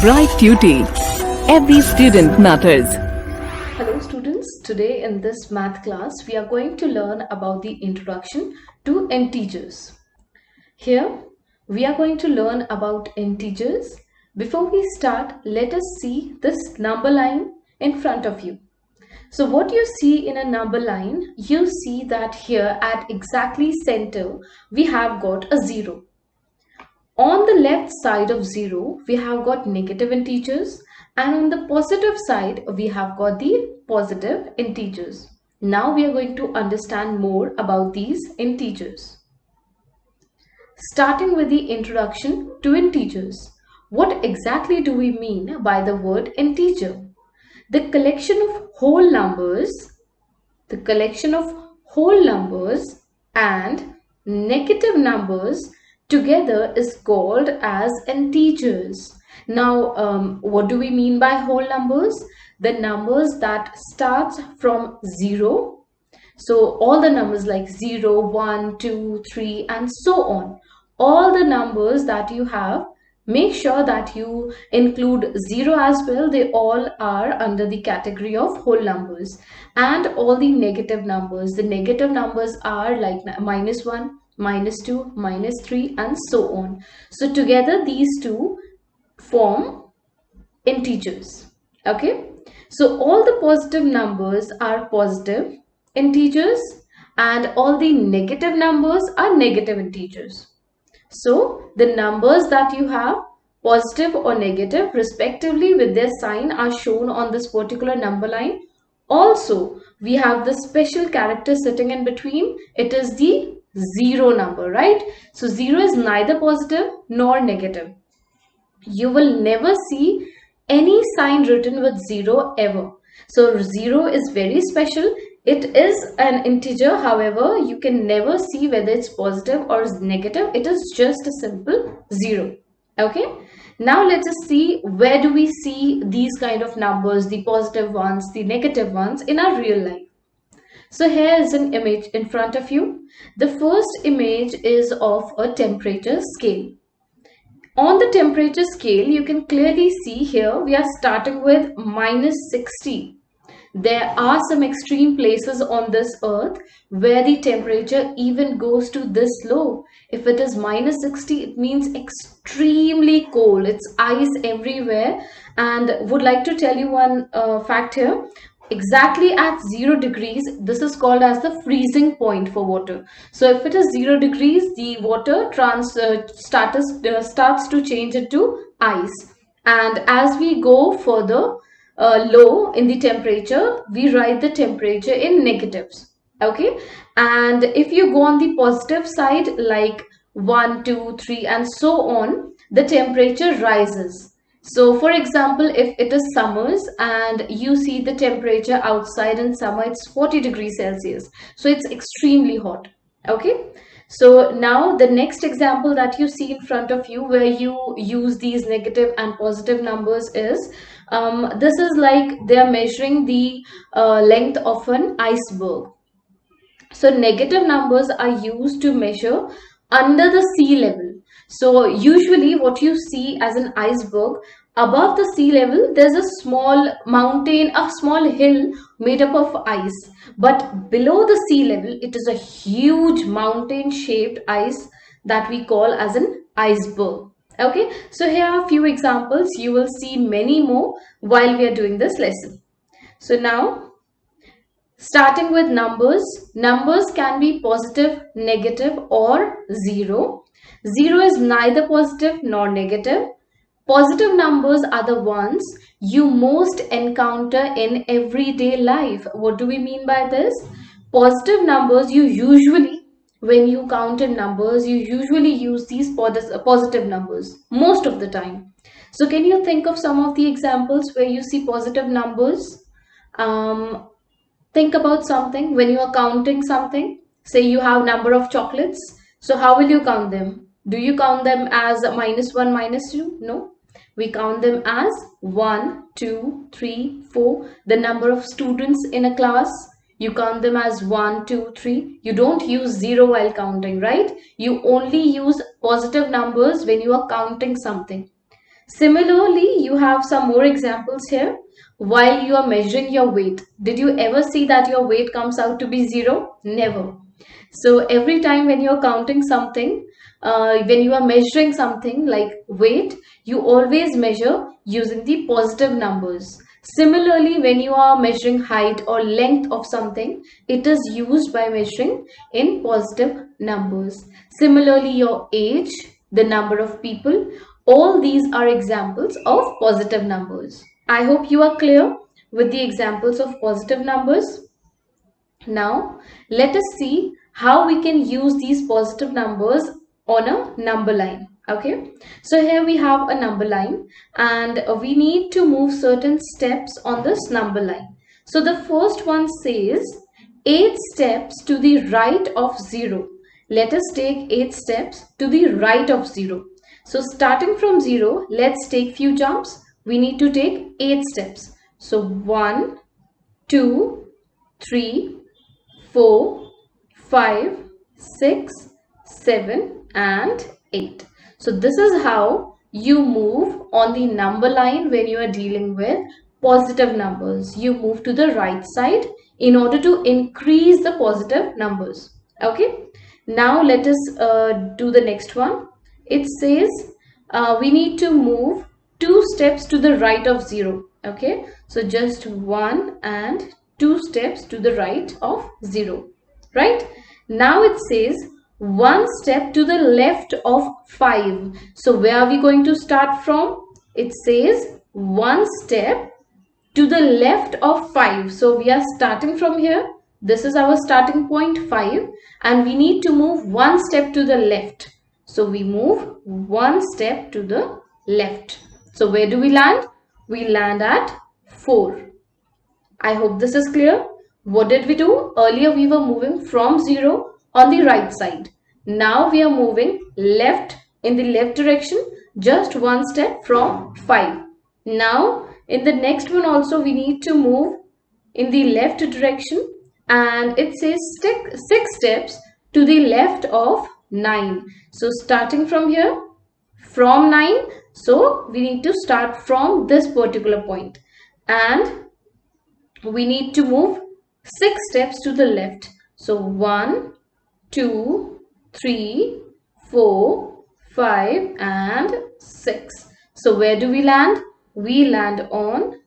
Bright Tuty. Every student matters. Hello students, today in this math class we are going to learn about the introduction to integers. Here we are going to learn about integers. Before we start, let us see this number line in front of you. So what you see in a number line, you see that here at exactly center we have got a 0. On the left side of 0, we have got negative integers, and on the positive side, we have got the positive integers. Now we are going to understand more about these integers. Starting with the introduction to integers. What exactly do we mean by the word integer? The collection of whole numbers, and negative numbers together is called as integers. Now, what do we mean by whole numbers? The numbers that starts from 0. So all the numbers like 0, 1, 2, 3 and so on. All the numbers that you have, make sure that you include 0 as well. They all are under the category of whole numbers. And all the negative numbers. The negative numbers are like -1, -2, -3 and so on. So together these two form integers. Okay. So all the positive numbers are positive integers and all the negative numbers are negative integers. So the numbers that you have, positive or negative respectively with their sign, are shown on this particular number line. Also, we have the special character sitting in between. It is the 0 number, right? So 0 is neither positive nor negative. You will never see any sign written with 0 ever. So 0 is very special. It is an integer, however, you can never see whether it's positive or negative. It is just a simple 0. Okay. Now let us see where do we see these kind of numbers, the positive ones, the negative ones in our real life. So here is an image in front of you. The first image is of a temperature scale. On the temperature scale, you can clearly see here we are starting with -60. There are some extreme places on this earth where the temperature even goes to this low. If it is -60, it means extremely cold. It's ice everywhere. And would like to tell you one fact here. Exactly at 0 degrees, this is called as the freezing point for water. So if it is 0 degrees, the water starts to change into ice. And as we go further low in the temperature, we write the temperature in negatives. Okay. And if you go on the positive side, like 1, 2, 3 and so on, the temperature rises. So for example, if it is summers and you see the temperature outside in summer, it's 40 degrees Celsius. So it's extremely hot. Okay. So now the next example that you see in front of you where you use these negative and positive numbers is, this is like they are measuring the length of an iceberg. So negative numbers are used to measure under the sea level. So usually what you see as an iceberg, above the sea level, there's a small mountain, a small hill made up of ice. But below the sea level, it is a huge mountain shaped ice that we call as an iceberg. Okay, so here are a few examples. You will see many more while we are doing this lesson. So now, starting with numbers. Numbers can be positive, negative or 0. 0 is neither positive nor negative. Positive numbers are the ones you most encounter in everyday life. What do we mean by this? Positive numbers, you usually, when you count in numbers, you usually use these positive numbers most of the time. So can you think of some of the examples where you see positive numbers? Think about something when you are counting something. Say you have number of chocolates. So how will you count them? Do you count them as -1, -2? No. We count them as 1, 2, 3, 4. The number of students in a class, you count them as 1, 2, 3. You don't use 0 while counting, right? You only use positive numbers when you are counting something. Similarly, you have some more examples here. While you are measuring your weight, did you ever see that your weight comes out to be 0? Never. So every time when you're counting something, when you are measuring something like weight, you always measure using the positive numbers. Similarly, when you are measuring height or length of something, it is used by measuring in positive numbers. Similarly, your age, the number of people, all these are examples of positive numbers. I hope you are clear with the examples of positive numbers. Now, let us see how we can use these positive numbers on a number line. Okay, so here we have a number line and we need to move certain steps on this number line. So the first one says 8 steps to the right of 0. Let us take 8 steps to the right of 0. So starting from 0, let's take few jumps. We need to take 8 steps. So 1, 2, 3, 4, 5, 6, 7 and 8. So this is how you move on the number line when you are dealing with positive numbers. You move to the right side in order to increase the positive numbers. Okay. Now let us do the next one. It says we need to move 2 steps to the right of 0. Okay. So just 1 and 2 steps to the right of 0. Right? Now it says 1 step to the left of 5. So where are we going to start from? It says 1 step to the left of 5. So we are starting from here. This is our starting point 5 and we need to move 1 step to the left. So we move 1 step to the left. So where do we land? We land at 4. I hope this is clear. What did we do? Earlier we were moving from 0 on the right side. Now we are moving left in the left direction, just 1 step from 5. Now in the next one also we need to move in the left direction and it says 6 steps to the left of 9. So starting from here, from 9, so we need to start from this particular point and we need to move 6 steps to the left. So 1, 2, 3, 4, 5 and 6. So where do we land? We land on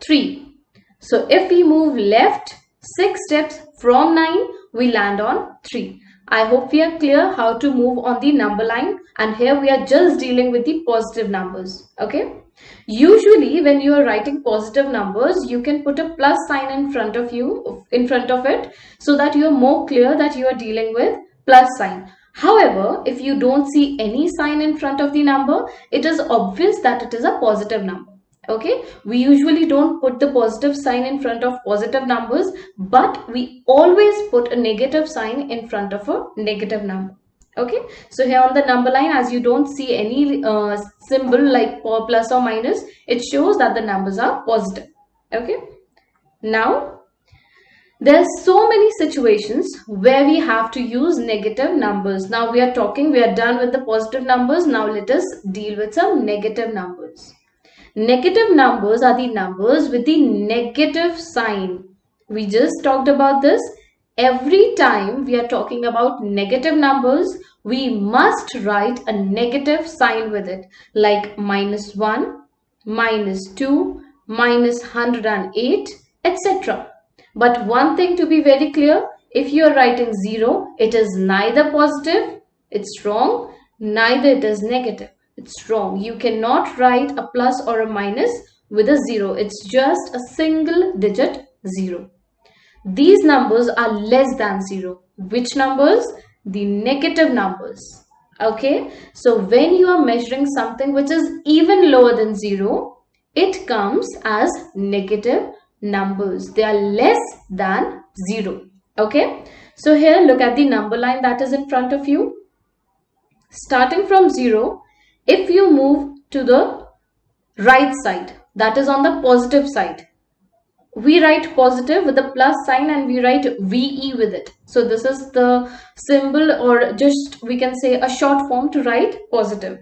3. So if we move left 6 steps from 9, we land on 3. I hope we are clear how to move on the number line, and here we are just dealing with the positive numbers. Okay. Usually when you are writing positive numbers, you can put a plus sign in front of it, so that you are more clear that you are dealing with plus sign. However, if you don't see any sign in front of the number, it is obvious that it is a positive number. Okay, we usually don't put the positive sign in front of positive numbers, but we always put a negative sign in front of a negative number. Okay, so here on the number line, as you don't see any symbol like plus or minus, it shows that the numbers are positive. Okay, now there are so many situations where we have to use negative numbers. Now we are done with the positive numbers. Now let us deal with some negative numbers. Negative numbers are the numbers with the negative sign. We just talked about this. Every time we are talking about negative numbers, we must write a negative sign with it, like -1, -2, -108, etc. But one thing to be very clear, if you are writing 0, it is neither positive, it's wrong, neither it is negative. It's wrong. You cannot write a plus or a minus with a 0. It's just a single digit 0. These numbers are less than 0. Which numbers? The negative numbers. Okay. So when you are measuring something which is even lower than 0, it comes as negative numbers. They are less than 0. Okay. So here look at the number line that is in front of you. Starting from 0, if you move to the right side, that is on the positive side, we write positive with a plus sign and we write VE with it. So this is the symbol, or just we can say a short form to write positive.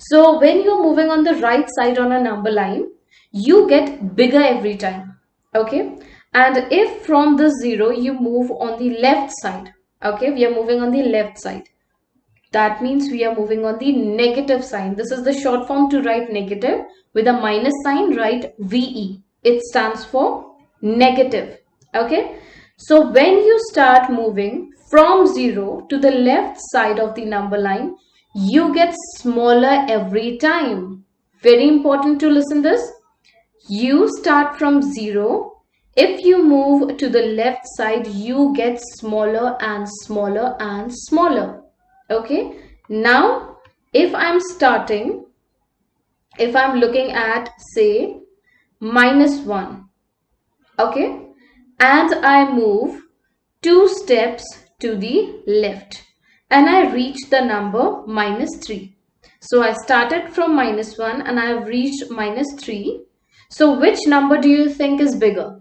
So when you're moving on the right side on a number line, you get bigger every time. Okay. And if from the 0 you move on the left side, okay, we are moving on the left side. That means we are moving on the negative sign. This is the short form to write negative. With a minus sign, write VE. It stands for negative. Okay. So when you start moving from 0 to the left side of the number line, you get smaller every time. Very important to listen this. You start from 0. If you move to the left side, you get smaller and smaller and smaller. Okay. Now, if I'm looking at, say, -1. Okay. And I move 2 steps to the left and I reach the number -3. So I started from -1 and I have reached -3. So which number do you think is bigger?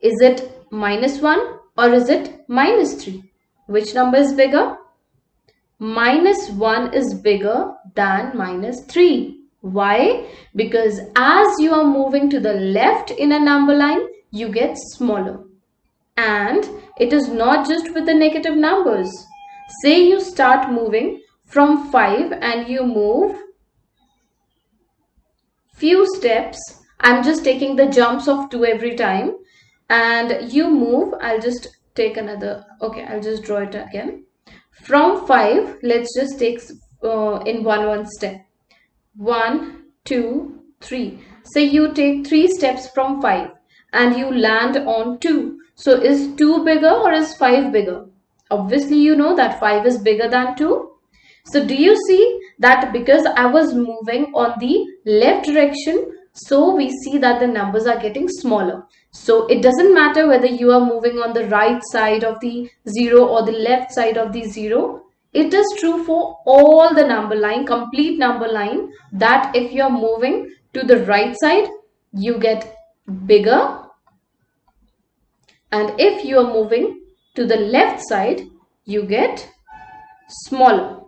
Is it -1 or is it -3? Which number is bigger? -1 is bigger than -3. Why? Because as you are moving to the left in a number line, you get smaller. And it is not just with the negative numbers. Say you start moving from 5 and you move few steps. I'm just taking the jumps of 2 every time. And you move, I'll just take another, okay, I'll just draw it again. From 5, let's just take in one step. 1, 2, 3. Say you take 3 steps from 5 and you land on 2. So is 2 bigger or is 5 bigger? Obviously, you know that 5 is bigger than 2. So do you see that because I was moving on the left direction, so we see that the numbers are getting smaller. So it doesn't matter whether you are moving on the right side of the 0 or the left side of the 0. It is true for all the number line, complete number line, that if you are moving to the right side, you get bigger. And if you are moving to the left side, you get smaller.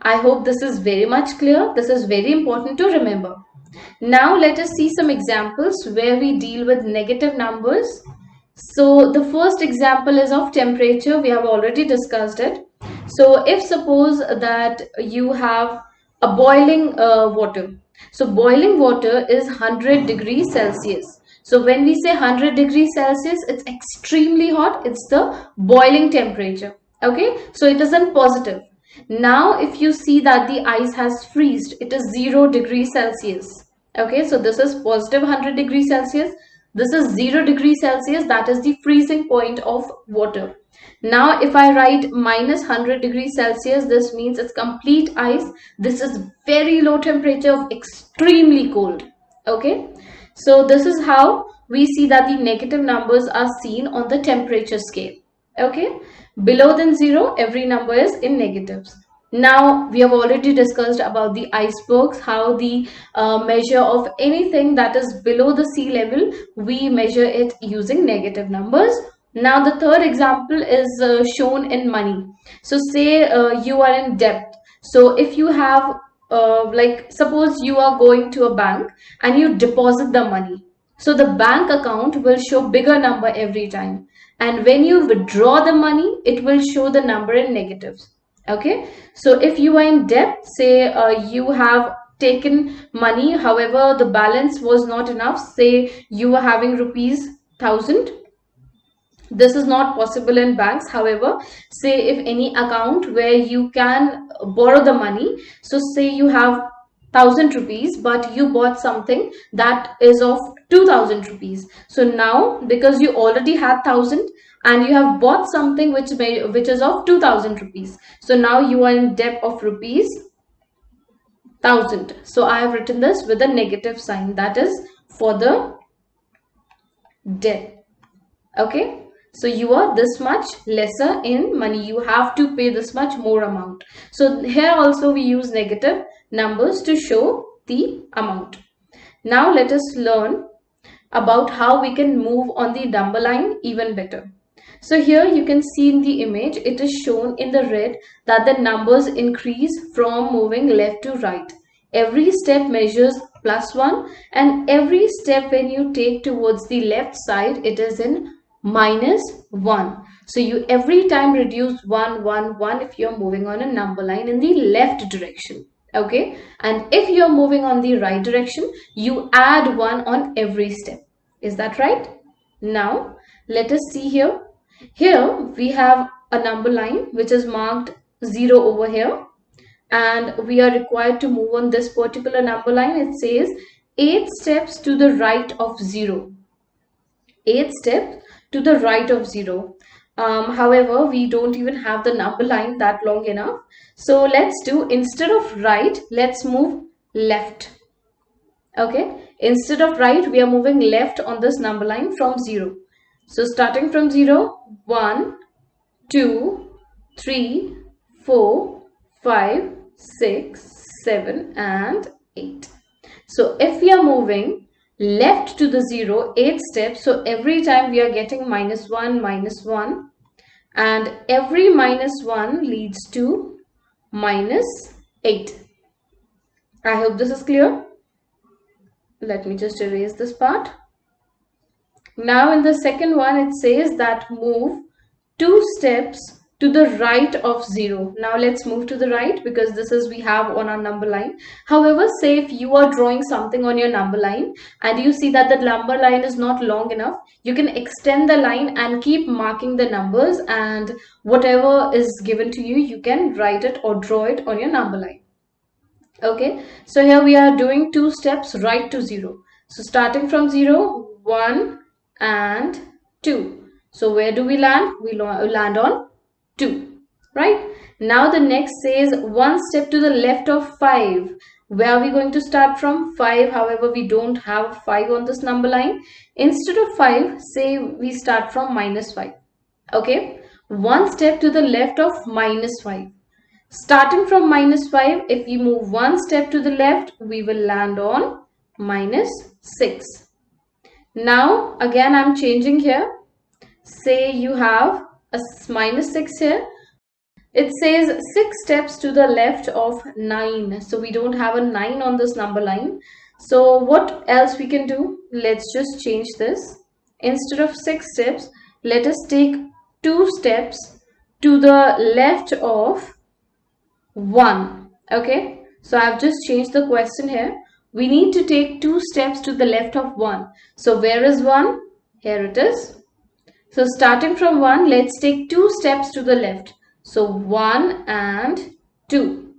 I hope this is very much clear. This is very important to remember. Now let us see some examples where we deal with negative numbers. So the first example is of temperature. We have already discussed it. So if suppose that you have a boiling water. So boiling water is 100 degrees Celsius. So when we say 100 degrees Celsius, it's extremely hot. It's the boiling temperature. Okay. So it is in positive. Now, if you see that the ice has freezed, it is 0 degrees Celsius. Okay, so this is positive 100 degrees Celsius. This is 0 degrees Celsius. That is the freezing point of water. Now, if I write -100 degrees Celsius, this means it's complete ice. This is very low temperature of extremely cold. Okay, so this is how we see that the negative numbers are seen on the temperature scale. Okay. Below than 0, every number is in negatives. Now, we have already discussed about the icebergs, how the measure of anything that is below the sea level, we measure it using negative numbers. Now, the third example is shown in money. So, say you are in debt. So, if you have, like, suppose you are going to a bank and you deposit the money. So, the bank account will show bigger number every time. And when you withdraw the money, it will show the number in negatives. Okay. So if you are in debt, say you have taken money, however, the balance was not enough. Say you were having rupees 1000. This is not possible in banks. However, say if any account where you can borrow the money. So say you have 1000 rupees, but you bought something that is of 2000 rupees. So now, because you already had 1000 and you have bought something which is of 2000 rupees. So now you are in debt of rupees 1000. So I have written this with a negative sign, that is for the debt. Okay. So you are this much lesser in money. You have to pay this much more amount. So here also we use negative numbers to show the amount. Now let us learn about how we can move on the number line even better. So here you can see in the image, it is shown in the red that the numbers increase from moving left to right. every step measures +1, and every step when you take towards the left side, it is in -1. So you every time reduce 1, 1, 1 if you're moving on a number line in the left direction. Okay, and if you're moving on the right direction, you add 1 on every step. Is that right? Now let us see here. Here we have a number line which is marked 0 over here, and we are required to move on this particular number line. It says 8 steps to the right of 0. 8 steps to the right of 0. However, we don't even have the number line that long enough. So let's do, instead of right, let's move left. Okay, instead of right, we are moving left on this number line from 0. So starting from 0, 1, 2, 3, 4, 5, 6, 7, and 8. So if we are moving left to the 0, 8 steps, so every time we are getting -1, -1, and every -1 leads to -8. I hope this is clear. Let me just erase this part. Now in the second one, it says that move 2 steps to the right of 0. Now let's move to the right, because this is we have on our number line. However, say if you are drawing something on your number line and you see that the number line is not long enough, you can extend the line and keep marking the numbers, and whatever is given to you, you can write it or draw it on your number line. Okay, so here we are doing 2 steps right to 0. So starting from 0, 1 and 2. So where do we land? We land on 2, right? Now the next says 1 step to the left of 5. Where are we going to start from? 5. However, we don't have 5 on this number line. Instead of 5, say we start from -5. Okay, 1 step to the left of -5. Starting from -5, if we move 1 step to the left, we will land on -6. Now again I'm changing here. Say you have a -6 here. It says 6 steps to the left of 9. So we don't have a 9 on this number line. So what else we can do? Let's just change this. Instead of 6 steps, let us take 2 steps to the left of 1. Okay, so I've just changed the question here. We need to take 2 steps to the left of 1. So where is 1? Here it is. So starting from 1, let's take 2 steps to the left. So 1 and 2,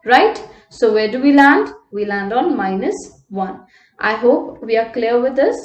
right? So where do we land? We land on -1. I hope we are clear with this.